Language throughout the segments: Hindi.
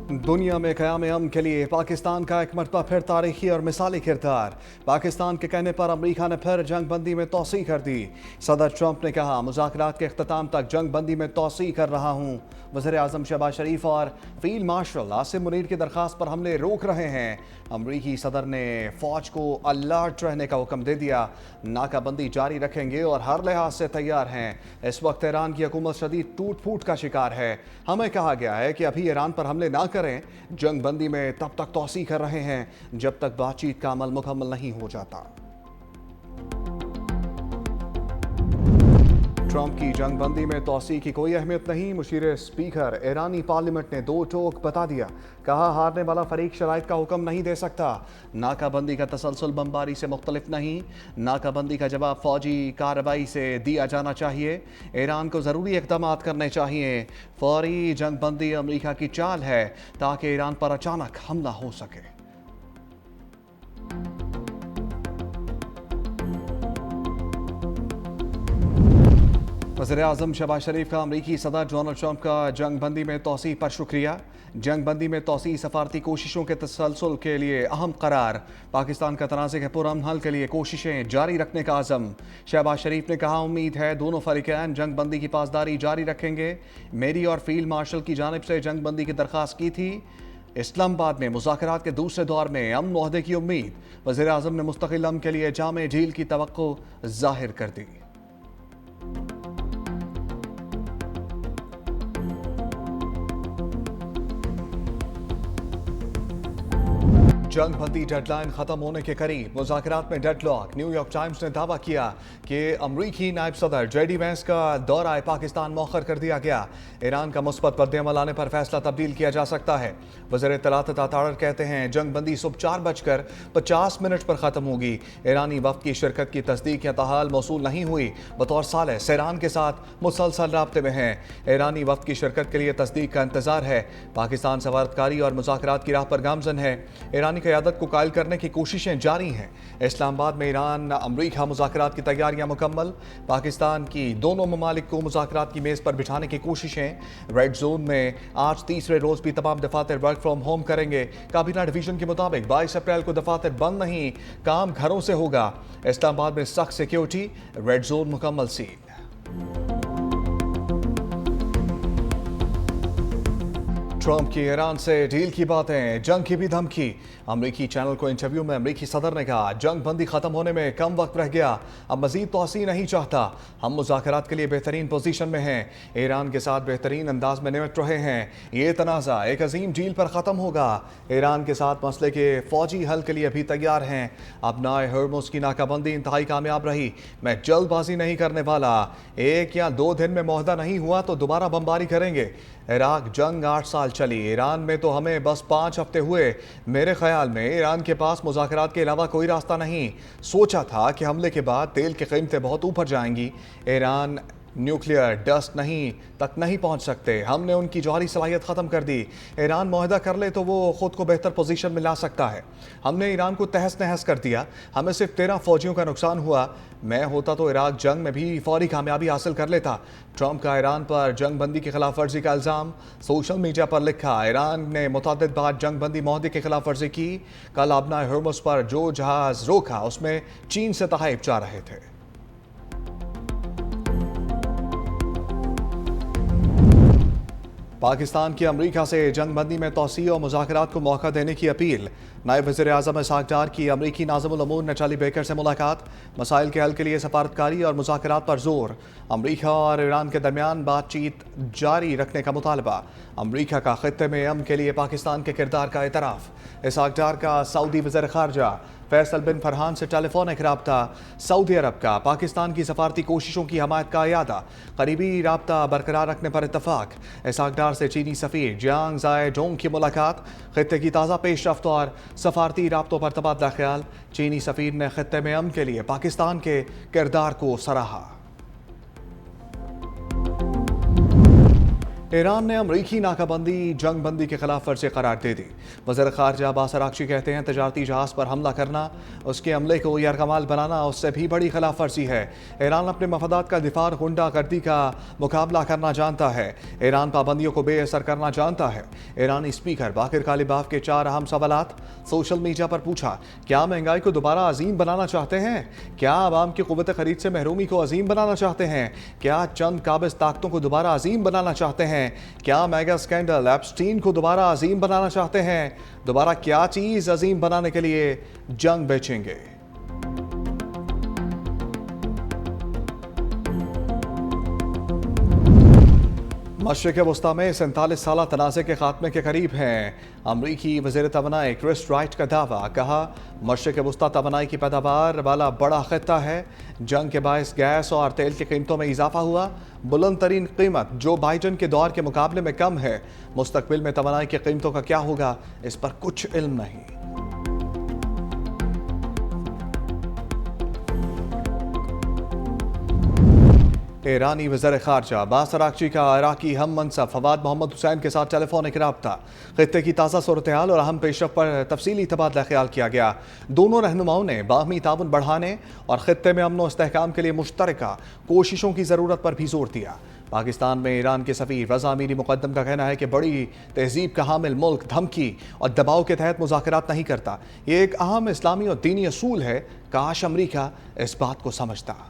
दुनिया में क़याम अमन के लिए पाकिस्तान का एक मरतबा फिर तारीखी और मिसाली किरदार। पाकिस्तान के कहने पर अमरीका ने फिर जंग बंदी में तोसी कर दी। सदर ट्रंप ने कहा, मुज़ाकरात के अख्ताम तक जंग बंदी में तोसी कर रहा हूँ। वज़ीर आज़म शहबाज शरीफ और फील्ड मार्शल आसिम मुनीर की दरख्वास्त पर हमले रोक रहे हैं। अमरीकी सदर ने फ़ौज को अलर्ट रहने का हुक्म दे दिया। नाकाबंदी जारी रखेंगे और हर लिहाज से तैयार हैं। इस वक्त ईरान की हुकूमत शदीद टूट फूट का शिकार है। हमें कहा गया है कि अभी ईरान पर हमले ना करें। जंग बंदी में तब तक तोसी कर रहे हैं जब तक बातचीत का अमल मुकम्मल नहीं हो जाता। ट्रंप की जंग बंदी में तोसी की कोई अहमियत नहीं। मुशीर स्पीकर ईरानी पार्लियामेंट ने दो टोक बता दिया। कहा, हारने वाला फरीक शराइत का हुक्म नहीं दे सकता। नाकाबंदी का तसलसल बमबारी से मुख्तलिफ नहीं। नाकाबंदी का जवाब फौजी कार्रवाई से दिया जाना चाहिए। ईरान को ज़रूरी इक़दाम करने चाहिए। फौरी जंग बंदी अमरीका की चाल है ताकि ईरान पर अचानक हमला हो सके। वज़ीर आज़म शहबाज शरीफ का अमरीकी सदर डोनाल्ड ट्रंप का जंग बंदी में तोसी पर शुक्रिया। जंग बंदी में तोसी सफारती कोशिशों के तसलसल के लिए अहम करार। पाकिस्तान का तनाज़े के पुरअमन हल के लिए कोशिशें जारी रखने का आज़म। शहबाज शरीफ ने कहा, उम्मीद है दोनों फरीक़ैन जंग बंदी की पासदारी जारी रखेंगे। मेरी और फील्ड मार्शल की जानिब से जंग बंदी की दरख्वास्त की थी। इस्लामाबाद में मुज़ाकरात के दूसरे दौर में अमन मुआहदे की उम्मीद। वज़ीर आज़म ने मुस्तक़िल अमन के लिए जामे झील की तवक्को ज़ाहिर कर दी। जंग बंदी डेडलाइन खत्म होने के करीब, मुज़ाकरात में डेडलॉक। न्यूयॉर्क टाइम्स ने दावा किया कि अमरीकी नायब सदर जेडी वैंस का दौरा पाकिस्तान मौखर कर दिया गया। ईरान का मुस्बत रद्द-ए-अमल आने पर फैसला तब्दील किया जा सकता है। वज़ीर इत्तलात तातार कहते हैं, जंग बंदी सुबह 4:50 पर ख़त्म होगी। ईरानी वफ़द की शिरकत की तस्दीक या ताहाल मौसूल नहीं हुई। बतौर सालिस ईरान के साथ मुसलसल राब्ते में हैं। ईरानी वफ़द की शिरकत के लिए तस्दीक का इंतज़ार है। पाकिस्तान सफारतकारी और मुज़ाकरात की राह पर गामज़न है। ईरानी क़यादत को कायल करने की कोशिशें जारी हैं। इस्लामाबाद में ईरान अमरीका मुज़ाकरात की तैयारियां मुकम्मल। पाकिस्तान की दोनों ममालिक को मुज़ाकरात की मेज़ पर बिठाने की कोशिशें। रेड जोन में आज तीसरे रोज़ भी तमाम दफातर वर्क फ्राम होम करेंगे। काबीना डिवीजन के मुताबिक 22 अप्रैल को दफातर बंद नहीं, काम घरों से होगा। इस्लामाबाद में सख्त सिक्योरिटी, रेड जोन मुकम्मल सील। ट्रंप की ईरान से डील की बातें, जंग की भी धमकी। अमरीकी चैनल को इंटरव्यू में अमरीकी सदर ने कहा, जंग बंदी खत्म होने में कम वक्त रह गया, अब मजीद तोसी नहीं चाहता। हम मुज़ाकरात के लिए बेहतरीन पोजीशन में हैं। ईरान के साथ बेहतरीन अंदाज में निपट रहे हैं। ये तनाज़ा एक अजीम डील पर ख़त्म होगा। ईरान के साथ मसले के फौजी हल के लिए भी तैयार हैं। अब नाए हर्मुज़ की नाकाबंदी इंतहाई कामयाब रही। मैं जल्दबाजी नहीं करने वाला। 1 या 2 दिन में मुआहदा नहीं हुआ तो दोबारा बमबारी करेंगे। इराक जंग 8 साल चली, ईरान में तो हमें बस 5 हफ्ते हुए। मेरे ख्याल में ईरान के पास मुज़ाकरात के अलावा कोई रास्ता नहीं। सोचा था कि हमले के बाद तेल की कीमतें बहुत ऊपर जाएंगी। ईरान न्यूक्लियर डस्ट नहीं पहुंच सकते। हमने उनकी जौहरी सलाहियत ख़त्म कर दी। ईरान मुआहदा कर ले तो वो ख़ुद को बेहतर पोजीशन में ला सकता है। हमने ईरान को तहस नहस कर दिया। हमें सिर्फ 13 फौजियों का नुकसान हुआ। मैं होता तो इराक जंग में भी फौरी कामयाबी हासिल कर लेता। ट्रंप का ईरान पर जंग बंदी की खिलाफ वर्जी का इल्ज़ाम। सोशल मीडिया पर लिखा, ईरान ने मुतअद्दिद बार जंग बंदी मुआहदे की खिलाफ वर्जी की। कल आबना हर्मुज़ पर जो जहाज़ रोका उसमें चीन से तहाइफ जा रहे थे। पाकिस्तान की अमरीका से जंग बंदी में तोसी और मुज़ाकरात को मौका देने की अपील। नायब वज़ीर आज़म इसहाक़ डार की अमरीकी नाज़िमुल अमूर नटाली बेकर से मुलाकात। मसाइल के हल के लिए सफारतकारी और मुज़ाकरात पर जोर। अमरीका और ईरान के दरमियान बातचीत जारी रखने का मुतालबा। अमरीका का ख़ित्ते में अमन के लिए पाकिस्तान के किरदार का एतराफ़। इसहाक़ डार का सऊदी वज़ीर ख़ारजा फैसल बिन फरहान से टेलीफोनिक राब्ता। सऊदी अरब का पाकिस्तान की सफारती कोशिशों की हमायत का अयादा। करीबी राब्ता बरकरार रखने पर इत्तफाक। इसहाक़ डार से चीनी सफ़ीर जियांग ज़ाए डोंग की मुलाकात। ख़ित्ते की ताज़ा पेशरफ्त और सफारती राब्तों पर तबादला ख्याल। चीनी सफ़ीर ने ख़ित्ते में अमन के लिए पाकिस्तान के किरदार को सराहा। ईरान ने अमरीकी नाकाबंदी जंग बंदी के खिलाफ फर्जी करार दे दी। वज़ीर ख़ारजा अब्बास अराग़ची कहते हैं तजारती जहाज़ पर हमला करना, उसके अमले को यरगमाल बनाना उससे भी बड़ी खिलाफ वर्जी है। ईरान अपने मफादात का दिफा गुंडागर्दी का मुकाबला करना जानता है। ईरान पाबंदियों को बेअसर करना जानता है। ईरानी स्पीकर बाकिर कालिबाफ के 4 अहम सवालात। सोशल मीडिया पर पूछा, क्या महंगाई को दोबारा अजीम बनाना चाहते हैं? क्या आवाम की क़ुव्वत ख़रीद से महरूमी को अजीम बनाना चाहते हैं? क्या चंद काबिज़ ताकतों को दोबारा अजीम बनाना चाहते हैं? क्या मेगा स्कैंडल एप्स्टीन को दोबारा अजीम बनाना चाहते हैं? दोबारा क्या चीज अजीम बनाने के लिए जंग बेचेंगे? मशरिक़ वस्ता में 47 साल तनाज़े के खात्मे के करीब हैं। अमरीकी वज़ीर तवानाई क्रिस राइट का दावा, कहा मशरिक़ वस्ता तवानाई की पैदावार वाला बड़ा ख़ित्ता है। जंग के बायस गैस और तेल की कीमतों में इजाफा हुआ। बुलंद तरीन कीमत जो बाइडन के दौर के मुकाबले में कम है। मुस्तकबिल में तवानाई की कीमतों का क्या होगा, इस पर कुछ इल्म नहीं। ईरानी वज़ीर ख़ारजा अब्बास अराग़ची का इराक़ी हम मनसब फवाद मोहम्मद हुसैन के साथ टेलीफोनिक रब्ता। ख़ित्ते की ताज़ा सूरत हाल और अहम पेशरफ़ पर तफसीली तबादला ख्याल किया गया। दोनों रहनुमाओं ने बाहमी ताउन बढ़ाने और ख़ित्ते में अमन व इस्तेहकाम के लिए मुश्तरका कोशिशों की ज़रूरत पर भी जोर दिया। पाकिस्तान में ईरान के सफ़ीर रज़ा अमीरी मुक़द्दम का कहना है कि बड़ी तहज़ीब का हामिल मुल्क धमकी और दबाव के तहत मुज़ाकरात नहीं करता। ये एक अहम इस्लामी और दीनी असूल है। काश अमरीका इस बात को समझता।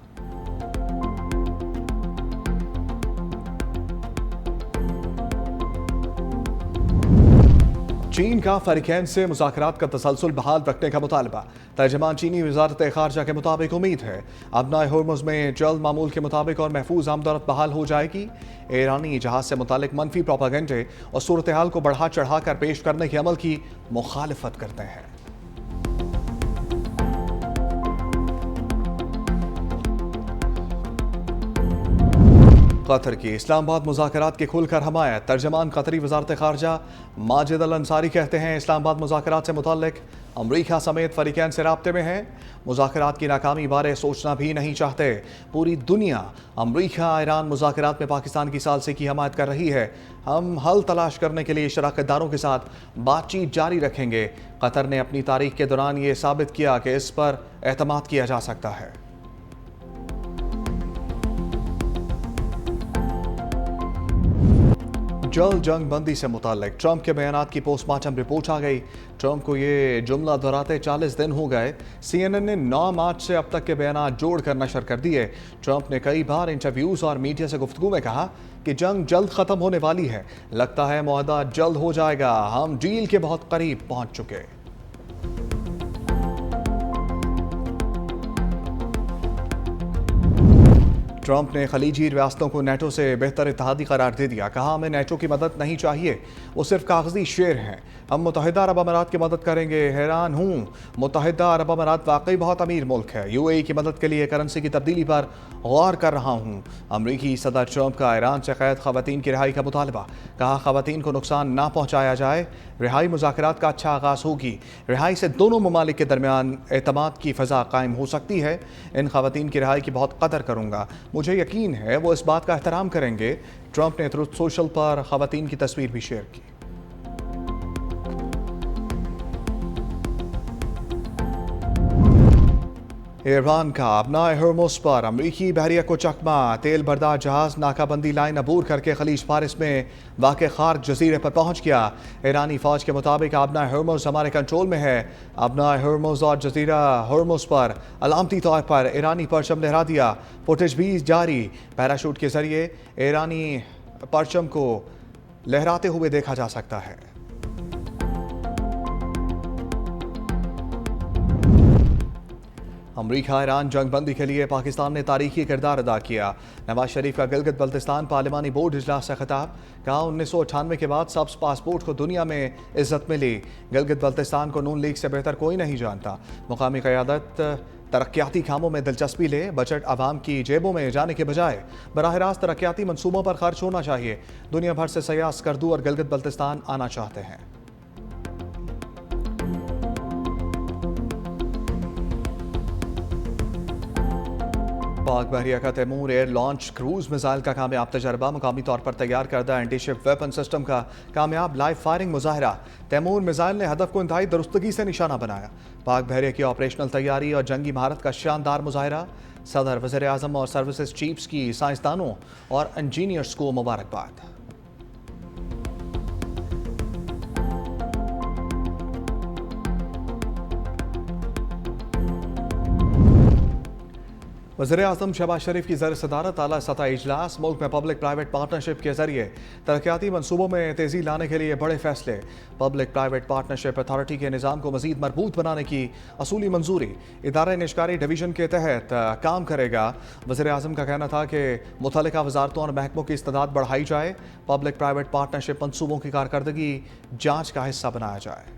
चीन का फ़रीक़ैन से मुज़ाकरात का तसलसल बहाल रखने का मुतालबा। तर्जमान चीनी वज़ारत ख़ारजा के मुताबिक उम्मीद है अबनाए होर्मुज़ में जल्द मामूल के मुताबिक और महफूज आमदोरफ्त बहाल हो जाएगी। ईरानी जहाज़ से मुतालिक मनफी प्रोपागेंडे और सूरत हाल को बढ़ा चढ़ा कर पेश करने के अमल की मुखालफत करते हैं। कतर की इस्लामाबाद मुज़ाकरात की खुलकर हमायत। तर्जमान कतरी वज़ारत ख़ारजा माजिद अल अंसारी कहते हैं इस्लामाबाद मुज़ाकरात से मुताल्लिक़ अमरीका समेत फ़रीक़ैन से राब्ते में है। मुज़ाकरात की नाकामी बारे सोचना भी नहीं चाहते। पूरी दुनिया अमरीका ईरान मुज़ाकरात में पाकिस्तान की सालसी की हमायत कर रही है। हम हल तलाश करने के लिए शराकतदारों के साथ बातचीत जारी रखेंगे। कतर ने अपनी तारीख के दौरान ये साबित किया कि इस पर एतमाद किया जा सकता है। जल्द जंग बंदी से मुताल्लिक ट्रंप के बयानात की पोस्टमार्टम रिपोर्ट आ गई। ट्रंप को ये जुमला दोहराते 40 दिन हो गए। CNN ने 9 मार्च से अब तक के बयानात जोड़कर नशर कर दिए। ट्रंप ने कई बार इंटरव्यूज और मीडिया से गुफ्तगू में कहा कि जंग जल्द खत्म होने वाली है। लगता है मुआहदा जल्द हो जाएगा। हम डील के बहुत करीब पहुंच चुके। ट्रंप ने खलीजी रियासतों को नेटो से बेहतर इत्तेहादी करार दे दिया। कहा हमें नेटो की मदद नहीं चाहिए, वो सिर्फ कागजी शेर हैं। हम मुत्तहिदा अरब अमारात की मदद करेंगे। हैरान हूँ, मुत्तहिदा अरब अमारात वाकई बहुत अमीर मुल्क है। UAE की मदद के लिए करेंसी की तब्दीली पर गौर कर रहा हूँ। अमरीकी सदर ट्रंप का ईरान से कैद खवातीन की रिहाई का मुतालबा। कहा खवातीन को नुकसान ना पहुँचाया जाए। रिहाई मुज़ाकरात का अच्छा आगाज़ होगी। रिहाई से दोनों ममालिक के दरमियान एतमाद की फ़ज़ा कायम हो सकती है। इन खवातीन की रिहाई की बहुत कदर करूँगा। मुझे यकीन है वो इस बात का एहतराम करेंगे। ट्रंप ने ट्रुथ सोशल पर खवातीन की तस्वीर भी शेयर की। ईरान का अबनाए होर्मुज़ पर अमरीकी बहरिया को चकमा। तेल बरदार जहाज़ नाकाबंदी लाइन अबूर करके खलीज फारिस में वाक़े खार्क जजीरे पर पहुंच गया। ईरानी फ़ौज के मुताबिक अबनाए होर्मुज़ हमारे कंट्रोल में है। अबनाए होर्मुज़ और जजीरा होर्मुज़ पर अलामती तौर पर ईरानी परचम लहरा दिया। फुटेज भी जारी। पैराशूट के जरिए ईरानी परचम को लहराते हुए देखा जा सकता है। अमरीका ईरान जंग बंदी के लिए पाकिस्तान ने तारीखी किरदार अदा किया। नवाज शरीफ का गिलगित बल्तिस्तान पार्लिमानी बोर्ड इजलास से खिताब। कहा 1998 के बाद सब्ज पासपोर्ट को दुनिया में इज्जत मिली। गिलगित बल्तिस्तान को नून लीग से बेहतर कोई नहीं जानता। मुकामी क़यादत तरक्याती कामों में दिलचस्पी ले। बजट आवाम की जेबों में जाने के बजाय बराह रास्त तरक्याती मनसूबों पर खर्च होना चाहिए। दुनिया भर से सयाह स्कर्दू और गिलगित बल्तिस्तान आना चाहते हैं। पाक बहरिया का Taimur air launch cruise missile का कामयाब तजर्बा, मुकामी तौर पर तैयार करदा एंटी शिप वेपन सिस्टम का कामयाब लाइव फायरिंग मुजाहरा। तैमूर मिसाइल ने हदफ को इंतहाई दुरुस्तगी से निशाना बनाया। पाक बहरिया की ऑपरेशनल तैयारी और जंगी महारत का शानदार मुजाहरा। सदर, वज़ीर आज़म और सर्विसेज चीफ्स की साइंसदानों और इंजीनियर्स को मुबारकबाद। वज़ीर आज़म शहबाज शरीफ की ज़र सदारत आला सतह इजलास। मुल्क में पब्लिक प्राइवेट पार्टनरशिप के जरिए तरक्याती मनसूबों में तेज़ी लाने के लिए बड़े फैसले। पब्लिक प्राइवेट पार्टनरशिप अथॉरिटी के निज़ाम को मज़ीद मजबूत बनाने की असूली मंजूरी। इदारा निष्कारी डिवीज़न के तहत काम करेगा। वज़ीर आज़म का कहना था कि मुतल्लिका वजारतों और महकमों की इस्तेदाद बढ़ाई जाए। पब्लिक प्राइवेट पार्टनरशिप मनसूबों की कारकर्दगी जाँच का हिस्सा बनाया जाए।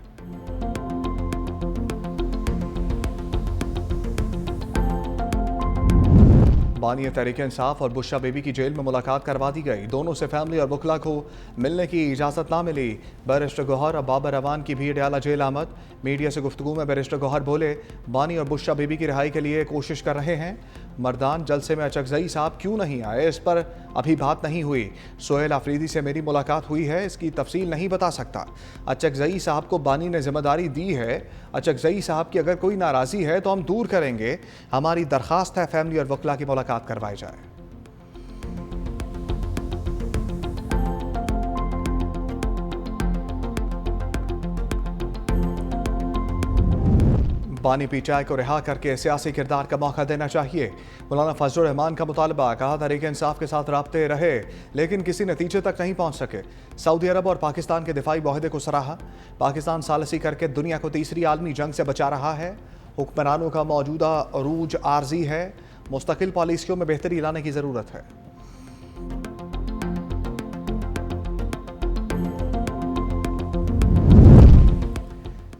बानी तहरीक इंसाफ और बुशरा बेबी की जेल में मुलाकात करवा दी गई। दोनों से फैमिली और वकला को मिलने की इजाज़त ना मिली। बैरिस्टर गौहर और बाबर अवान की भीड़ डाला जेल आमद। मीडिया से गुफ्तगू में बैरिस्टर गौहर बोले, बानी और बुशरा बेबी की रिहाई के लिए कोशिश कर रहे हैं। मर्दान जलसे में अचकजई साहब क्यों नहीं आए, इस पर अभी बात नहीं हुई। सोहेल आफरीदी से मेरी मुलाकात हुई है, इसकी तफसील नहीं बता सकता। अचकजई साहब को बानी ने जिम्मेदारी दी है। अचकजई साहब की अगर कोई नाराज़ी है तो हम दूर करेंगे। हमारी दरख्वास्त है फैमिली और वकला की मुलाकात करवाई जाए। बानी पीटीआई को रिहा करके सियासी किरदार का मौका देना चाहिए। मौलाना फजलुर रहमान का मुतालबा। कहा, तहरीक इंसाफ के साथ राब्ते रहे लेकिन किसी नतीजे तक नहीं पहुंच सके। सऊदी अरब और पाकिस्तान के दिफाई मुआहदे को सराहा। पाकिस्तान सालसी करके दुनिया को तीसरी आलमी जंग से बचा रहा है। हुक्मरानों का मौजूदा अरूज आर्जी है। मुस्तकिल पॉलिसियों में बेहतरी लाने की ज़रूरत है।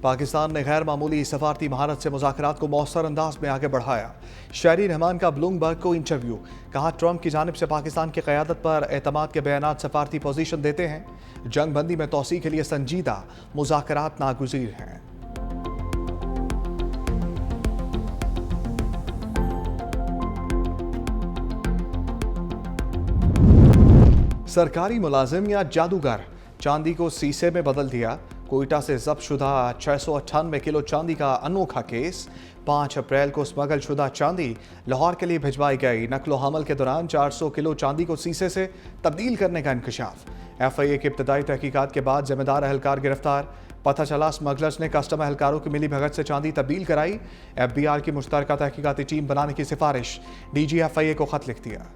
पाकिस्तान ने गैर मामूली सफारती महारत से मुज़ाकरात को मौसर अंदाज में आगे बढ़ाया। शहरी रहमान का ब्लूमबर्ग को इंटरव्यू। कहा, ट्रंप की जानिब से पाकिस्तान की क़यादत पर एतमाद के बयानात सफारती पोजीशन देते हैं। जंग बंदी में तोसी के लिए संजीदा मुज़ाकरात नागुज़ीर हैं। सरकारी मुलाजिम या जादूगर, चांदी को शीशे में बदल दिया। कोयटा से जब्त शुदा 698 किलो चांदी का अनोखा केस। 5 अप्रैल को स्मगल शुदा चांदी लाहौर के लिए भिजवाई गई। नकलो हमल के दौरान 400 किलो चांदी को शीशे से तब्दील करने का इंकशाफ। FIA की इब्तदाई तहकीकात के बाद जिम्मेदार अहलकार गिरफ्तार। पता चला स्मगलर्स ने कस्टम अहलकारों की मिली भगत से चांदी तब्दील कराई। FBR की मुश्तरका तहकीकाती टीम बनाने की सिफारिश। DG FIA को खत लिख दिया।